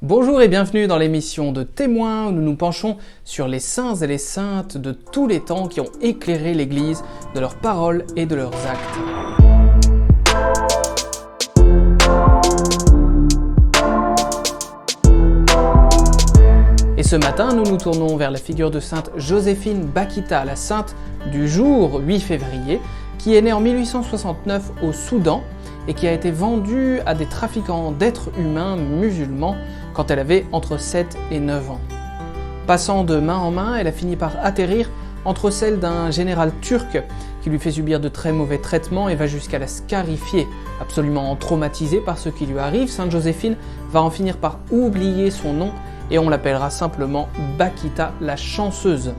Bonjour et bienvenue dans l'émission de Témoins où nous nous penchons sur les saints et les saintes de tous les temps qui ont éclairé l'Église de leurs paroles et de leurs actes. Et ce matin, nous nous tournons vers la figure de sainte Joséphine Bakhita, la sainte du jour 8 février, qui est née en 1869 au Soudan et qui a été vendue à des trafiquants d'êtres humains musulmans quand elle avait entre 7 et 9 ans. Passant de main en main, elle a fini par atterrir entre celles d'un général turc qui lui fait subir de très mauvais traitements et va jusqu'à la scarifier. Absolument traumatisée par ce qui lui arrive, sainte Joséphine va en finir par oublier son nom et on l'appellera simplement Bakhita la chanceuse.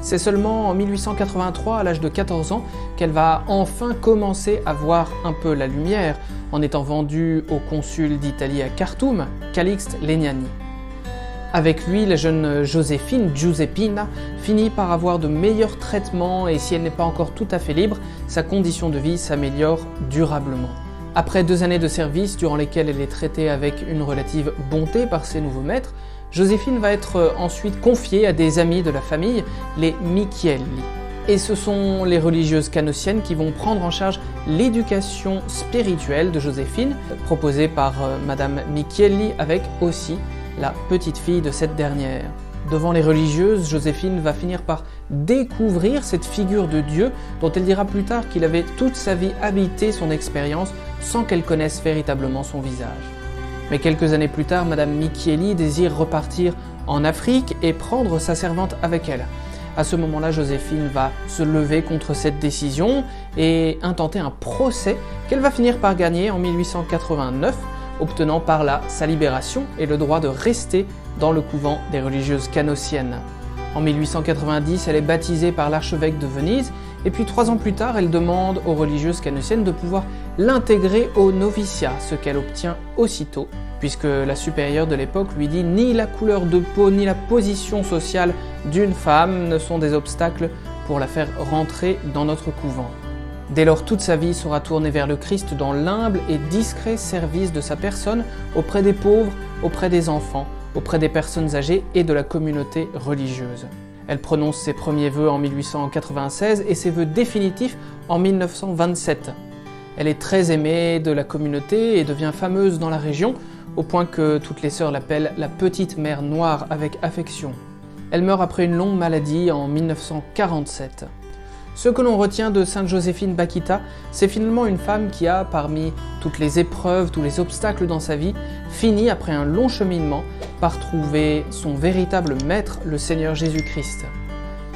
C'est seulement en 1883, à l'âge de 14 ans, qu'elle va enfin commencer à voir un peu la lumière, en étant vendue au consul d'Italie à Khartoum, Calixte Legnani. Avec lui, la jeune Joséphine, Giuseppina, finit par avoir de meilleurs traitements et si elle n'est pas encore tout à fait libre, sa condition de vie s'améliore durablement. Après 2 années de service, durant lesquelles elle est traitée avec une relative bonté par ses nouveaux maîtres, Joséphine va être ensuite confiée à des amis de la famille, les Michieli. Et ce sont les religieuses canossiennes qui vont prendre en charge l'éducation spirituelle de Joséphine, proposée par Madame Michieli avec aussi la petite fille de cette dernière. Devant les religieuses, Joséphine va finir par découvrir cette figure de Dieu dont elle dira plus tard qu'il avait toute sa vie habité son expérience sans qu'elle connaisse véritablement son visage. Mais quelques années plus tard, Madame Michieli désire repartir en Afrique et prendre sa servante avec elle. À ce moment-là, Joséphine va se lever contre cette décision et intenter un procès qu'elle va finir par gagner en 1889, obtenant par là sa libération et le droit de rester dans le couvent des religieuses canossiennes. En 1890, elle est baptisée par l'archevêque de Venise et puis 3 ans plus tard, elle demande aux religieuses canossiennes de pouvoir l'intégrer au noviciat, ce qu'elle obtient aussitôt, puisque la supérieure de l'époque lui dit « Ni la couleur de peau, ni la position sociale d'une femme ne sont des obstacles pour la faire rentrer dans notre couvent ». Dès lors, toute sa vie sera tournée vers le Christ dans l'humble et discret service de sa personne auprès des pauvres, auprès des enfants, auprès des personnes âgées et de la communauté religieuse. Elle prononce ses premiers vœux en 1896 et ses vœux définitifs en 1927. Elle est très aimée de la communauté et devient fameuse dans la région, au point que toutes les sœurs l'appellent la petite mère noire avec affection. Elle meurt après une longue maladie en 1947. Ce que l'on retient de sainte Joséphine Bakhita, c'est finalement une femme qui a, parmi toutes les épreuves, tous les obstacles dans sa vie, fini, après un long cheminement, par trouver son véritable maître, le Seigneur Jésus-Christ.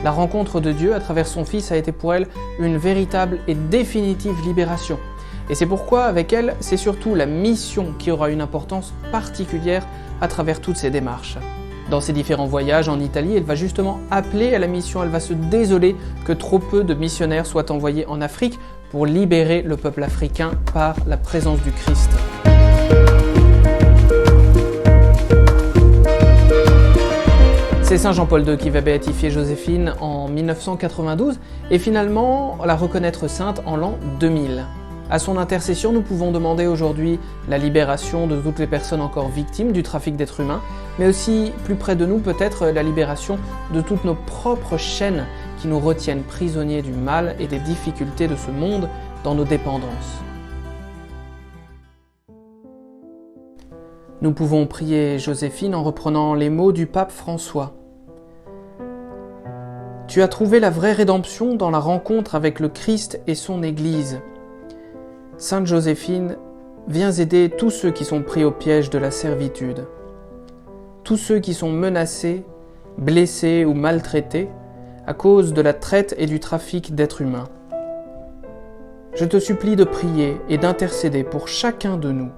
La rencontre de Dieu à travers son Fils a été pour elle une véritable et définitive libération. Et c'est pourquoi, avec elle, c'est surtout la mission qui aura une importance particulière à travers toutes ces démarches. Dans ses différents voyages en Italie, elle va justement appeler à la mission, elle va se désoler que trop peu de missionnaires soient envoyés en Afrique pour libérer le peuple africain par la présence du Christ. C'est Saint Jean-Paul II qui va béatifier Joséphine en 1992 et finalement la reconnaître sainte en l'an 2000. À son intercession, nous pouvons demander aujourd'hui la libération de toutes les personnes encore victimes du trafic d'êtres humains, mais aussi, plus près de nous, peut-être la libération de toutes nos propres chaînes qui nous retiennent prisonniers du mal et des difficultés de ce monde dans nos dépendances. Nous pouvons prier Joséphine en reprenant les mots du pape François. « Tu as trouvé la vraie rédemption dans la rencontre avec le Christ et son Église. Sainte Joséphine, viens aider tous ceux qui sont pris au piège de la servitude, tous ceux qui sont menacés, blessés ou maltraités à cause de la traite et du trafic d'êtres humains. Je te supplie de prier et d'intercéder pour chacun de nous,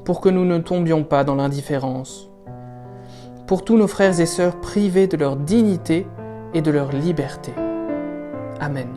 pour que nous ne tombions pas dans l'indifférence, pour tous nos frères et sœurs privés de leur dignité et de leur liberté. Amen.